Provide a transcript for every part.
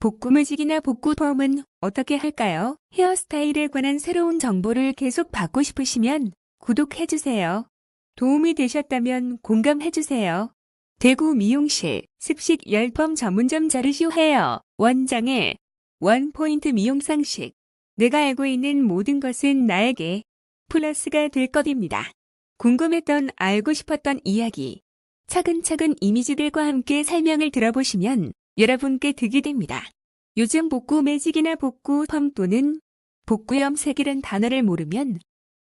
복구매직이나 복구펌은 어떻게 할까요? 헤어스타일에 관한 새로운 정보를 계속 받고 싶으시면 구독해주세요. 도움이 되셨다면 공감해주세요. 대구 미용실 습식 열펌 전문점 자르쇼 헤어 원장의 원포인트 미용 상식. 내가 알고 있는 모든 것은 나에게 플러스가 될 것입니다. 궁금했던 알고 싶었던 이야기. 차근차근 이미지들과 함께 설명을 들어보시면 여러분께 득이 됩니다. 요즘 복구 매직이나 복구 펌 또는 복구 염색이란 단어를 모르면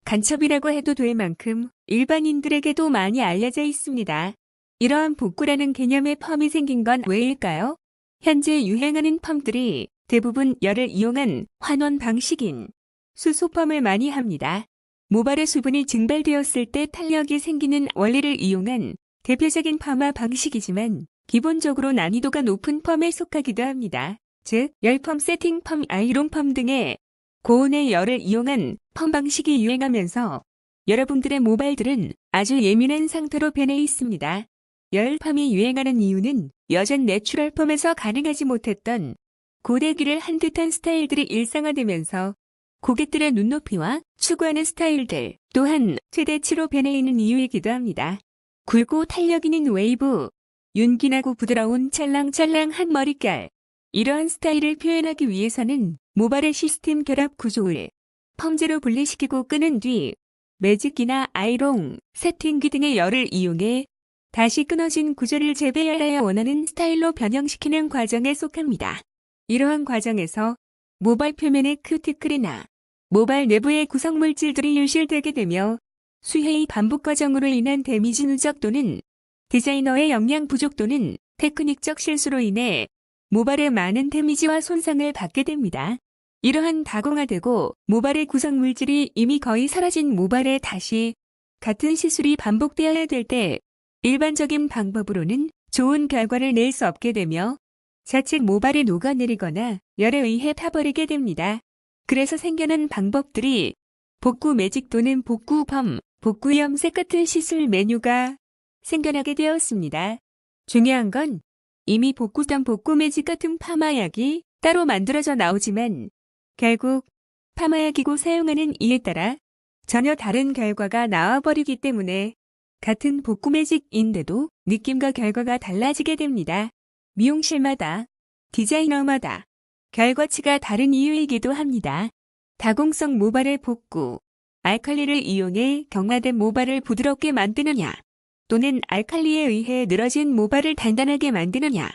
간첩이라고 해도 될 만큼 일반인들에게도 많이 알려져 있습니다. 이러한 복구라는 개념의 펌이 생긴 건 왜일까요? 현재 유행하는 펌들이 대부분 열을 이용한 환원 방식인 수소펌을 많이 합니다. 모발의 수분이 증발되었을 때 탄력이 생기는 원리를 이용한 대표적인 파마 방식이지만 기본적으로 난이도가 높은 펌에 속하기도 합니다. 즉, 열펌, 세팅펌, 아이론펌 등의 고온의 열을 이용한 펌 방식이 유행하면서 여러분들의 모발들은 아주 예민한 상태로 변해 있습니다. 열펌이 유행하는 이유는 여전 내추럴펌에서 가능하지 못했던 고데기를 한 듯한 스타일들이 일상화되면서 고객들의 눈높이와 추구하는 스타일들 또한 최대치로 변해 있는 이유이기도 합니다. 굵고 탄력 있는 웨이브, 윤기나고 부드러운 찰랑찰랑한 머릿결. 이러한 스타일을 표현하기 위해서는 모발의 시스템 결합 구조를 펌제로 분리시키고 끄는 뒤 매직기나 아이롱, 세팅기 등의 열을 이용해 다시 끊어진 구조를 재배열하여 원하는 스타일로 변형시키는 과정에 속합니다. 이러한 과정에서 모발 표면의 큐티클이나 모발 내부의 구성물질들이 유실되게 되며 수해의 반복 과정으로 인한 데미지 누적 또는 디자이너의 역량 부족 또는 테크닉적 실수로 인해 모발에 많은 데미지와 손상을 받게 됩니다. 이러한 다공화되고 모발의 구성물질이 이미 거의 사라진 모발에 다시 같은 시술이 반복되어야 될 때 일반적인 방법으로는 좋은 결과를 낼 수 없게 되며 자칫 모발이 녹아내리거나 열에 의해 타버리게 됩니다. 그래서 생겨난 방법들이 복구 매직 또는 복구 펌, 복구 염색 같은 시술 메뉴가 생겨나게 되었습니다. 중요한 건 이미 복구전 복구 매직 같은 파마약이 따로 만들어져 나오지만 결국 파마약이고 사용하는 이에 따라 전혀 다른 결과가 나와버리기 때문에 같은 복구 매직인데도 느낌과 결과가 달라지게 됩니다. 미용실마다, 디자이너마다 결과치가 다른 이유이기도 합니다. 다공성 모발의 복구, 알칼리를 이용해 경화된 모발을 부드럽게 만드느냐, 또는 알칼리에 의해 늘어진 모발을 단단하게 만드느냐,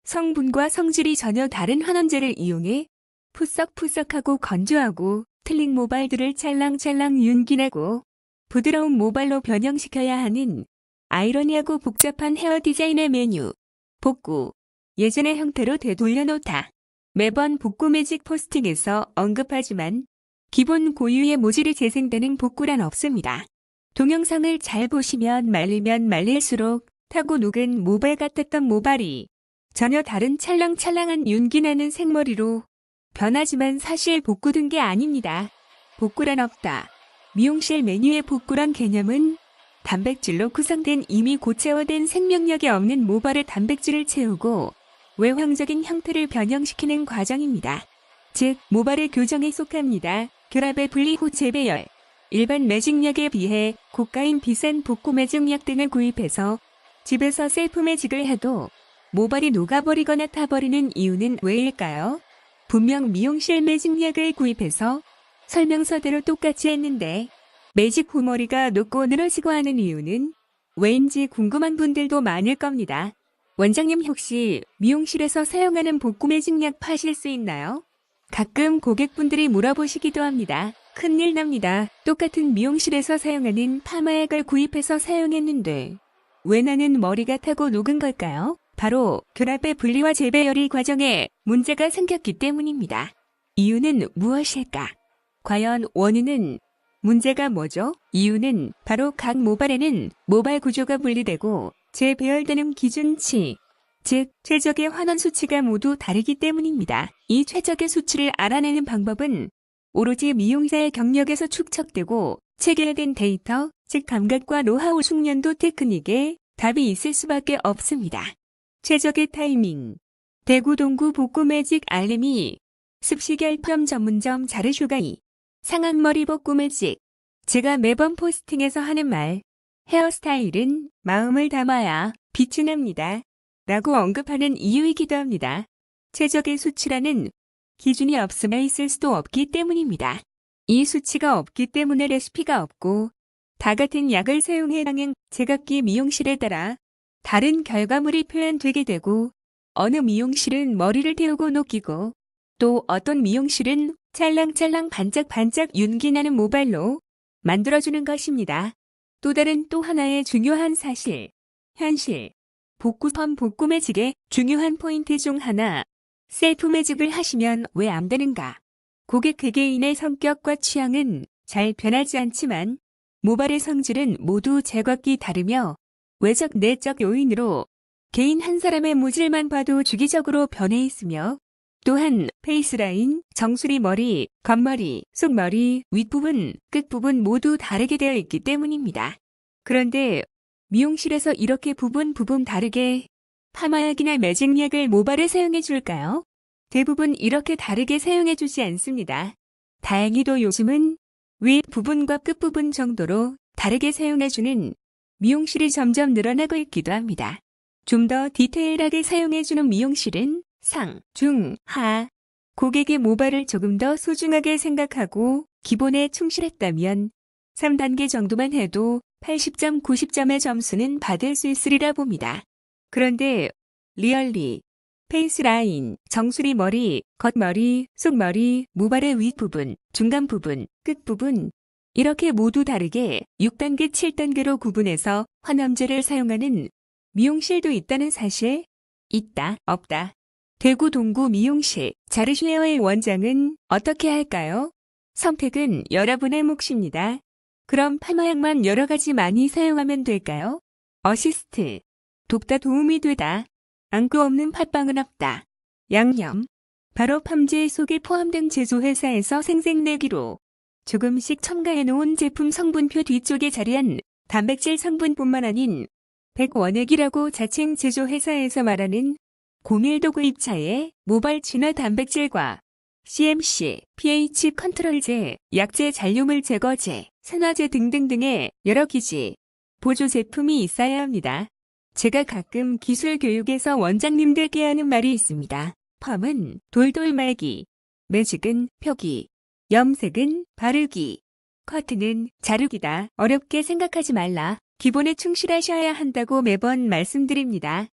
성분과 성질이 전혀 다른 환원제를 이용해 푸석푸석하고 건조하고 틀린 모발들을 찰랑찰랑 윤기나고 부드러운 모발로 변형시켜야 하는 아이러니하고 복잡한 헤어 디자인의 메뉴, 복구, 예전의 형태로 되돌려놓다. 매번 복구 매직 포스팅에서 언급하지만 기본 고유의 모질이 재생되는 복구란 없습니다. 동영상을 잘 보시면 말리면 말릴수록 타고 녹은 모발 같았던 모발이 전혀 다른 찰랑찰랑한 윤기나는 생머리로 변하지만 사실 복구된 게 아닙니다. 복구란 없다. 미용실 메뉴의 복구란 개념은 단백질로 구성된 이미 고체화된 생명력이 없는 모발의 단백질을 채우고 외황적인 형태를 변형시키는 과정입니다. 즉, 모발의 교정에 속합니다. 결합의 분리 후 재배열. 일반 매직약에 비해 고가인 비싼 복구 매직약 등을 구입해서 집에서 셀프 매직을 해도 모발이 녹아버리거나 타버리는 이유는 왜일까요? 분명 미용실 매직약을 구입해서 설명서대로 똑같이 했는데 매직 후 머리가 녹고 늘어지고 하는 이유는 왜인지 궁금한 분들도 많을 겁니다. 원장님 혹시 미용실에서 사용하는 복구 매직약 파실 수 있나요? 가끔 고객분들이 물어보시기도 합니다. 큰일 납니다. 똑같은 미용실에서 사용하는 파마약을 구입해서 사용했는데 왜 나는 머리가 타고 녹은 걸까요? 바로 결합의 분리와 재배열의 과정에 문제가 생겼기 때문입니다. 이유는 무엇일까? 과연 원인은 문제가 뭐죠? 이유는 바로 각 모발에는 모발 구조가 분리되고 재배열되는 기준치, 즉 최적의 환원 수치가 모두 다르기 때문입니다. 이 최적의 수치를 알아내는 방법은 오로지 미용사의 경력에서 축적되고 체계화된 데이터, 즉 감각과 노하우 숙련도 테크닉에 답이 있을 수밖에 없습니다. 최적의 타이밍. 대구 동구 복구매직 알림이 습식결편 전문점 자르슈가이 상한머리 복구매직. 제가 매번 포스팅에서 하는 말, 헤어스타일은 마음을 담아야 빛이 납니다 라고 언급하는 이유이기도 합니다. 최적의 수치라는 기준이 없으면 있을 수도 없기 때문입니다. 이 수치가 없기 때문에 레시피가 없고 다 같은 약을 사용해당한 제각기 미용실에 따라 다른 결과물이 표현되게 되고, 어느 미용실은 머리를 태우고 녹이고 또 어떤 미용실은 찰랑찰랑 반짝반짝 윤기나는 모발로 만들어주는 것입니다. 또 다른 또 하나의 중요한 사실, 현실, 복구펌 복구매직의 중요한 포인트 중 하나, 셀프 매직을 하시면 왜 안 되는가? 고객 개개인의 성격과 취향은 잘 변하지 않지만 모발의 성질은 모두 제각기 다르며 외적 내적 요인으로 개인 한 사람의 모질만 봐도 주기적으로 변해 있으며, 또한 페이스라인, 정수리 머리, 겉머리, 속머리, 윗부분, 끝부분 모두 다르게 되어 있기 때문입니다. 그런데 미용실에서 이렇게 부분 다르게 파마약이나 매직약을 모발에 사용해 줄까요? 대부분 이렇게 다르게 사용해 주지 않습니다. 다행히도 요즘은 윗부분과 끝부분 정도로 다르게 사용해 주는 미용실이 점점 늘어나고 있기도 합니다. 좀 더 디테일하게 사용해 주는 미용실은 상, 중, 하. 고객의 모발을 조금 더 소중하게 생각하고 기본에 충실했다면 3단계 정도만 해도 80점, 90점의 점수는 받을 수 있으리라 봅니다. 그런데 리얼리, 페이스라인, 정수리 머리, 겉머리, 속머리, 모발의 윗부분, 중간 부분, 끝부분 이렇게 모두 다르게 6단계, 7단계로 구분해서 환염제를 사용하는 미용실도 있다는 사실? 있다, 없다. 대구 동구 미용실 자르슈헤어의 원장은 어떻게 할까요? 선택은 여러분의 몫입니다. 그럼 파마약만 여러 가지 많이 사용하면 될까요? 어시스트. 돕다 도움이 되다. 안고 없는 팥빵은 없다. 양념. 바로 팜제 속에 포함된 제조회사에서 생색내기로 조금씩 첨가해 놓은 제품 성분표 뒤쪽에 자리한 단백질 성분뿐만 아닌 백원액이라고 자칭 제조회사에서 말하는 고밀도 구입차에 모발 진화 단백질과 CMC, pH 컨트롤제, 약제 잔류물 제거제, 산화제 등등등의 여러 기지, 보조 제품이 있어야 합니다. 제가 가끔 기술 교육에서 원장님들께 하는 말이 있습니다. 펌은 돌돌 말기, 매직은 펴기, 염색은 바르기, 커트는 자르기다. 어렵게 생각하지 말라. 기본에 충실하셔야 한다고 매번 말씀드립니다.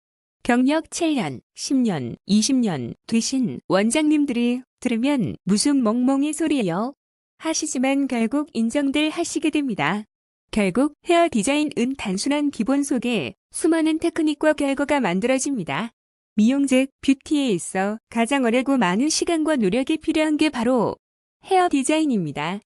경력 7년, 10년, 20년 되신 원장님들이 들으면 무슨 멍멍이 소리예요? 하시지만 결국 인정들 하시게 됩니다. 결국 헤어 디자인은 단순한 기본 속에 수많은 테크닉과 결과가 만들어집니다. 미용 즉 뷰티에 있어 가장 어렵고 많은 시간과 노력이 필요한 게 바로 헤어 디자인입니다.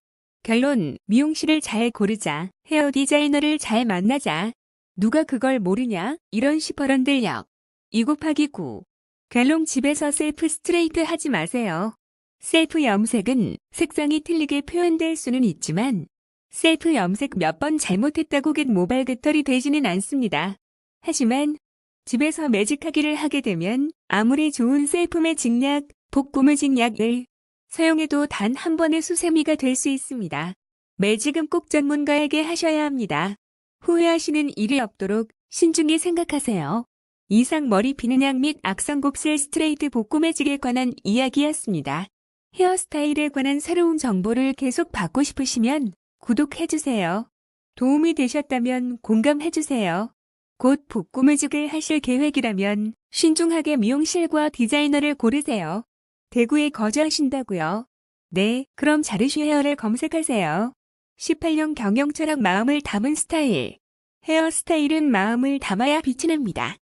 결론, 미용실을 잘 고르자, 헤어 디자이너를 잘 만나자. 누가 그걸 모르냐? 이런 시퍼런들력. 2 곱하기 9. 결론, 집에서 셀프 스트레이트 하지 마세요. 셀프 염색은 색상이 틀리게 표현될 수는 있지만 셀프 염색 몇 번 잘못했다고 겟 모발 깃털이 되지는 않습니다. 하지만 집에서 매직하기를 하게 되면 아무리 좋은 셀프 매직약, 복구 매직약을 사용해도 단 한 번의 수세미가 될 수 있습니다. 매직은 꼭 전문가에게 하셔야 합니다. 후회하시는 일이 없도록 신중히 생각하세요. 이상 머리 비는 약 및 악성 곱슬 스트레이트 복구 매직에 관한 이야기였습니다. 헤어스타일에 관한 새로운 정보를 계속 받고 싶으시면 구독해주세요. 도움이 되셨다면 공감해주세요. 곧 복구 매직을 하실 계획이라면 신중하게 미용실과 디자이너를 고르세요. 대구에 거주하신다고요? 네, 그럼 자르슈헤어를 검색하세요. 18년 경영 철학 마음을 담은 스타일. 헤어스타일은 마음을 담아야 빛이 납니다.